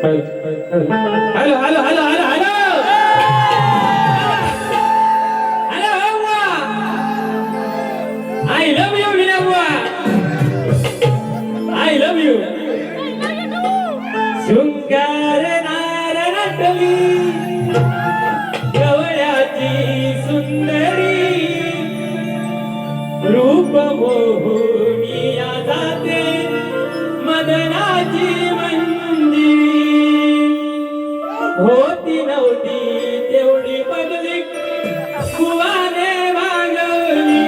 Hello hello hello hello hello I love you, Vinabua. I love you. शृंगार नारनटली गवळ्याची सुंदरी रूप मोहनिया जाते मदनाची मंदिरी होती नव्हती तेवढी बदली कुवाने वागवली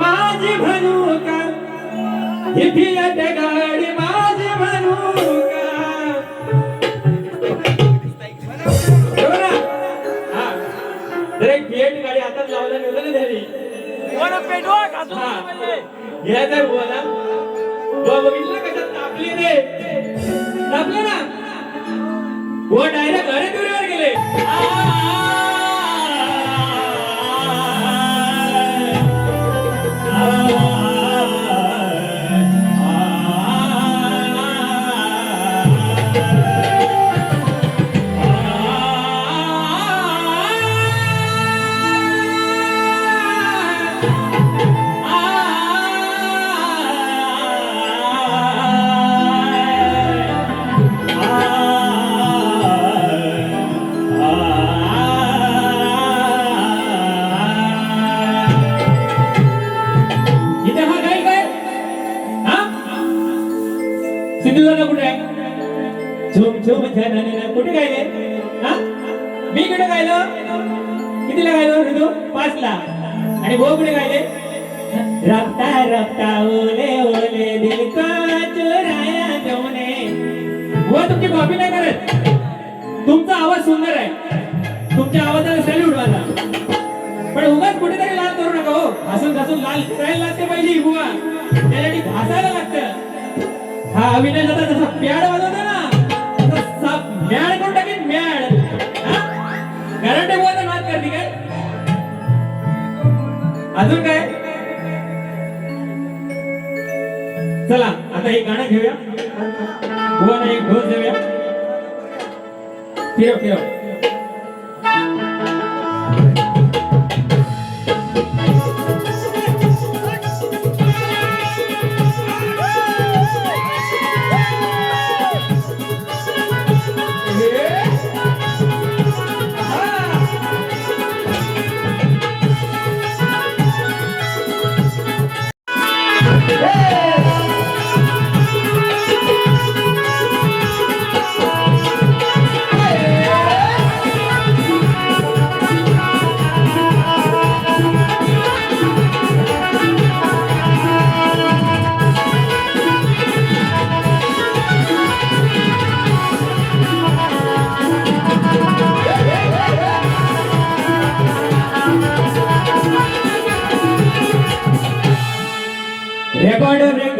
माझी म्हणू का इथे गाडी माझी म्हणू का पेट गाडी हातात लावला निवडून झाली पेटवा घ्या तर बोला बघितलं कशात तापली रे तापले ना वो डायरेक्ट घरे दुरीवर गेले सिंधुदुर्ग कुठे आहे झुम झुम झनन कुठे गायले हा मी कुठे गायलो कितीला गायलो ऋतू 5 ला आणि भाऊ कुठे गायले रफ्ता रफ्ता ओले ओले दिल को चुराया तूने वो तुमची कॉपी नाही करत तुमचा आवाज सुंदर आहे तुमच्या आवाजाला सॅल्यूट माझा पण उगाच कुठेतरी लाल करू नका हो हसून हसून लाल करायला लागते पाहिजे बुवा त्यासाठी घासायला लागतं हा अविनाश आता जसा प्याड वाजवतो ना तसा म्याड करून टाकेन म्याड गॅरंटी बोलता नाद करते काय अजून काय चला आता एक गाणं घेऊया गोवाला एक ढोल देऊया फिरव फिरव रेकॉर्ड ब्रेक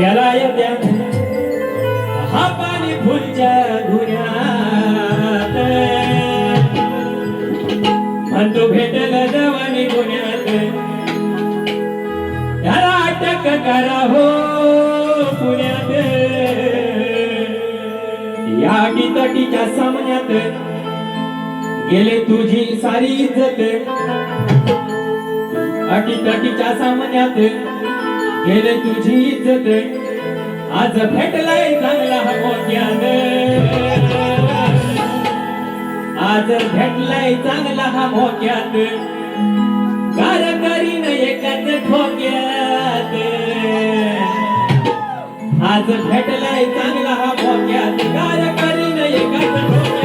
याला येत्या तिच्या गुन्ह्यात म्हणतो भेटल जवानी गुन्ह्यात त्याला अटक करा हो पुण्यात या अटीतटीच्या सामन्यात गेले तुझी सारी इज्जत अटीतटीच्या सामन्यात गेले तुझी इज्जत आज भेटलाय चांगला हा मोठ्यात आज भेटलाय चांगला हा मोठ्यात गार करीन एकाच ठोक्यात आज भेटलाय चांगला हा मोठ्यात गार करीन एकाच ठोक्यात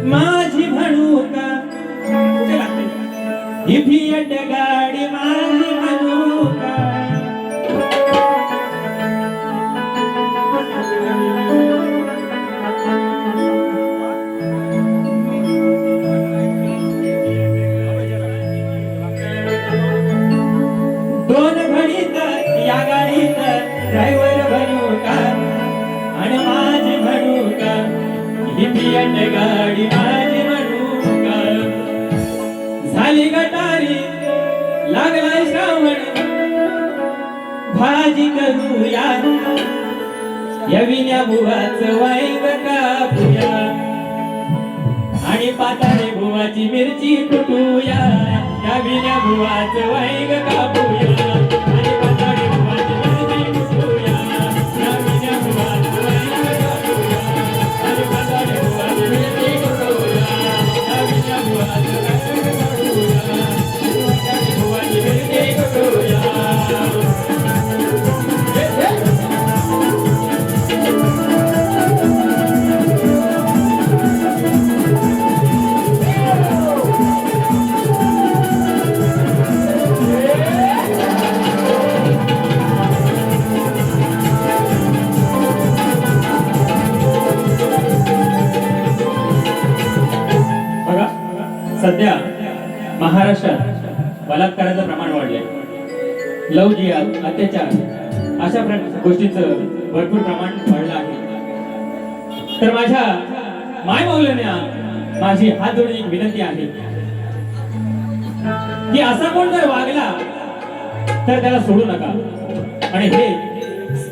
माझी म्हणू का ही फिएट गाडी माझी म्हणू का दोन घडीत या गाडीत ड्रायव्हर बनू का आणि माझी म्हणू का ही फिएट गाडी माझी म्हणू का झाली गटारी लागलाय श्रावण भाजी करूया या विण्या बुवाचं वाईग कापूया आणि पाताळे बुवाची मिरची कुटूया या विण्या बुवाचं वाईग कापूया आणि पाताळे बुवाची मिरची कुटूया या विण्या बुवाचं वाईग कापूया आणि पाताळे बुवाची मिरची कुटूया या विण्या बुवाचं वाईग कापूया पाताळे बुवाची मिरची कुटूया सध्या महाराष्ट्रात बलात्काराचं प्रमाण वाढले लव जिहाद अत्याचार अशा गोष्टींचं भरपूर प्रमाण वाढलं आहे तर माझ्या माय मौलांना माझी हात जोडून एक विनंती आहे की असा कोण जर वागला तर त्याला सोडू नका आणि हे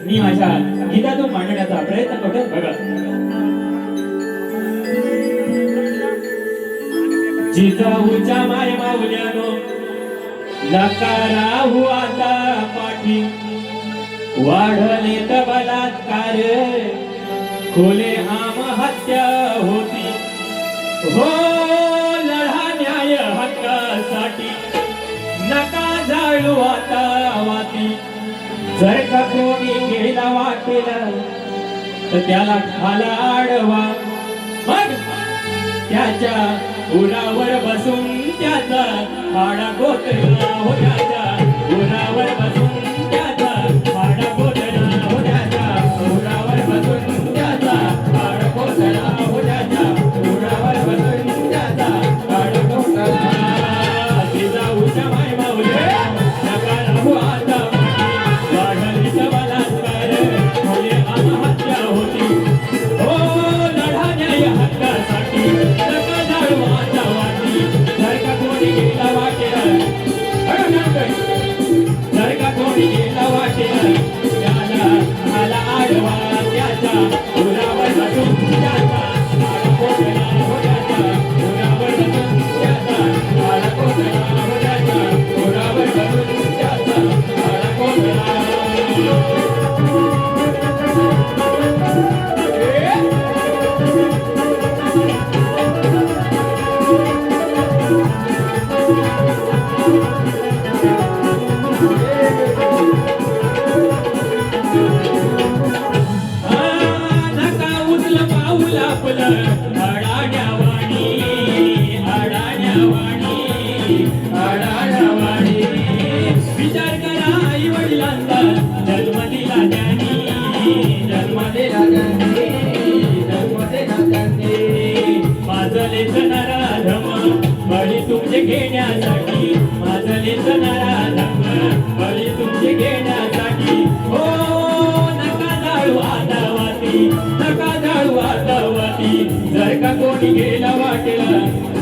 मी माझ्या गीतातून मांडण्याचा प्रयत्न करतो बघा जिजाऊच्या माय माऊल्यानो नकाराहू आता पाठी वाढले तर बलात्कार खोले आम हत्या होती हो लढा न्याय हक्कासाठी नका जाळू आता वाती जर का कोणी गेला वाटेला तर त्याला खाला आडवा मग त्याच्या उरावर बसून त्याचा हाडा गोतला हो त्याच्या उरावर बसून त्याचा हाडा गोतला हो त्याच्या उरावर बसून त्याचा हाडा गोतला हो त्याच्या उरावर बसून त्याचा हाडा गोतला जिजाऊच्या माय माऊल्या नका राहू आता वाढली तर बलात्कार खोले आम हत्या होती हो लढा न्याय हक्कासाठी नका जाळू आता वाटी जर का कोणी गेला वाटेला जर का घेण्यासाठी माझं लेसनारा धर्म बळी तुमची घेण्यासाठी हो नका जाळू आता वाटी नका जाळू आता वाटी जर का कोणी गेला वाटेला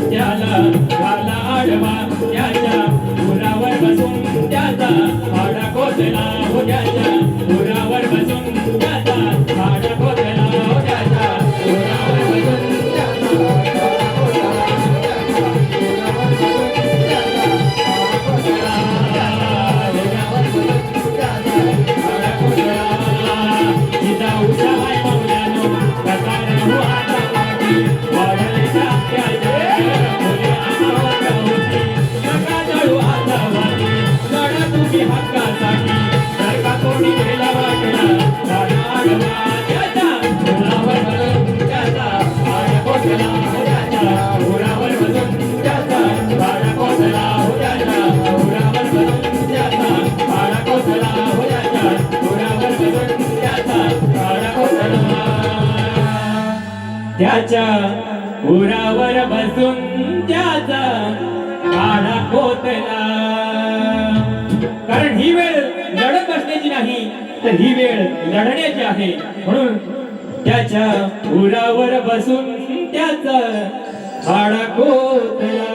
त्याला घाला आडवा त्याच्या उरावर बसून त्याचा हाडा कोसला हो त्याच्या उरावर बसून त्याचा हाडा कोसला हो त्याच्या उरावर बसून त्याचा त्याच्या उरावर बसून त्याचा काढा कोतला कारण ही वेळ लढत बसण्याची नाही तर ही वेळ लढण्याची आहे म्हणून त्याच्या उरावर बसून त्याचा काढा कोतला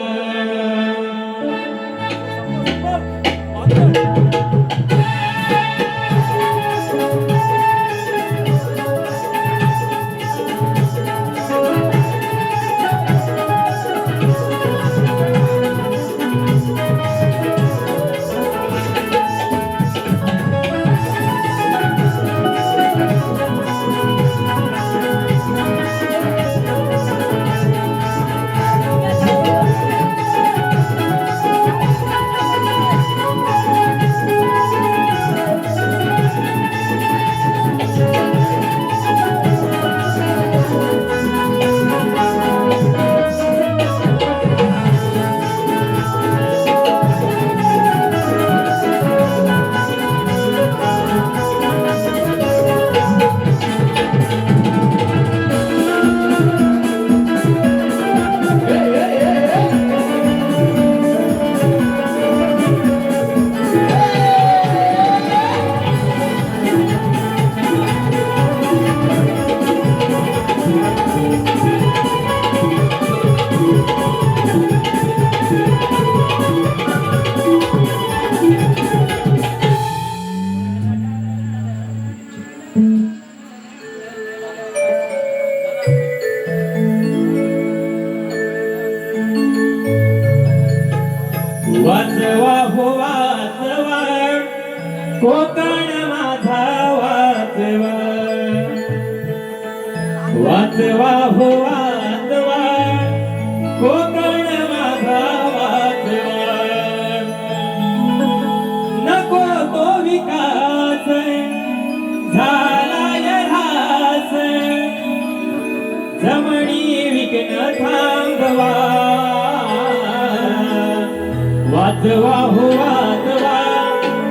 वाचवा हो वाचवा कोकण माझा वाचवा वाचवा हो वाचवा कोकण माझा वाचवा नको तो विकास झालाय ऱ्हास जमणी विघ्न थांबवा वाचवा हो वाचवा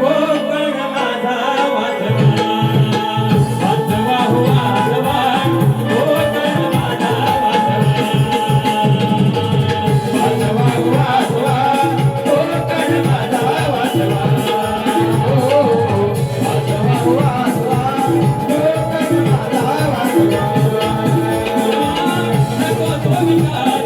कोकण माझा वाचवा वाचवा हो वाचवा कोकण माझा वाचवा वाचवा हो वाचवा कोकण माझा वाचवा वाचवा हो वाचवा कोकण माझा वाचवा नको तो विकास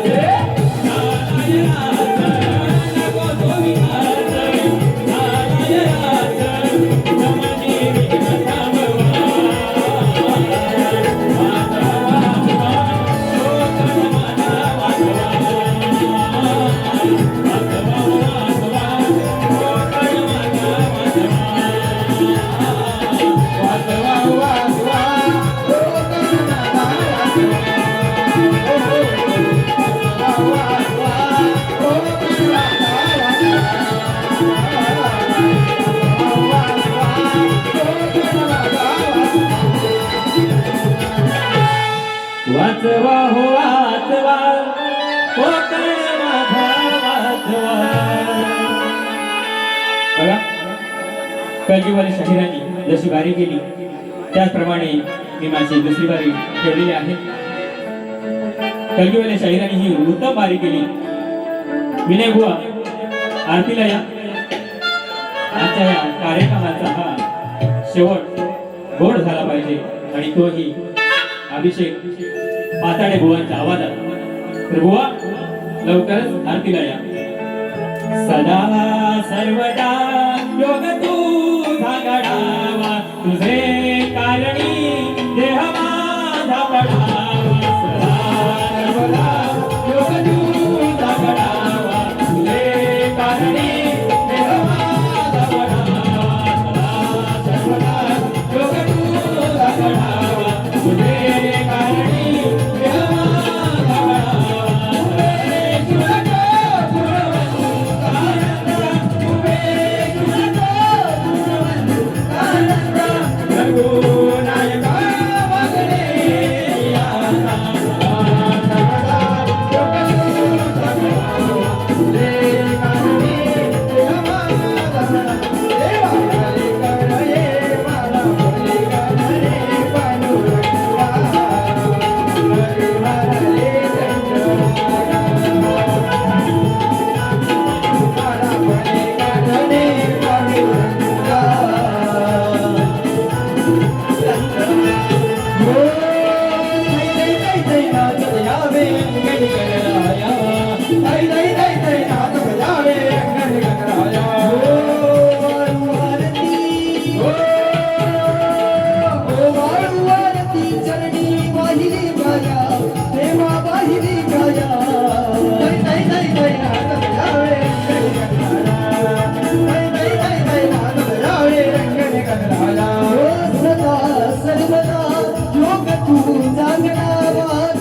वाचवा हो वाचवा कोकण माझा वाचवा बघा कलगीवाली शाहिरांनी जशी बारी केली त्याचप्रमाणे मी माझी दुसरी बारी ठेवलेली आहे कलगीवाली शाहिरांनी ही उत्तम बारी केली विनय बुवा आरतीला या. आजच्या या कार्यक्रमाचा हा शेवट गोड झाला पाहिजे आणि तोही अभिषेक पाताडे बुवांच्या आवाजात. तर बुवा लवकरच आरतीला या. सदा सर्वदा योग तुझा घडावा, तुझे कारणी देह माझा पडावा. सदा सर्वदा योग तुझा घडावा, तुझे कारणी देह माझा पडावा. सदा सर्वदा योग तुझा घडावा, तुझे कारणी देह माझा पडावा.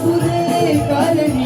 तुझे कारणी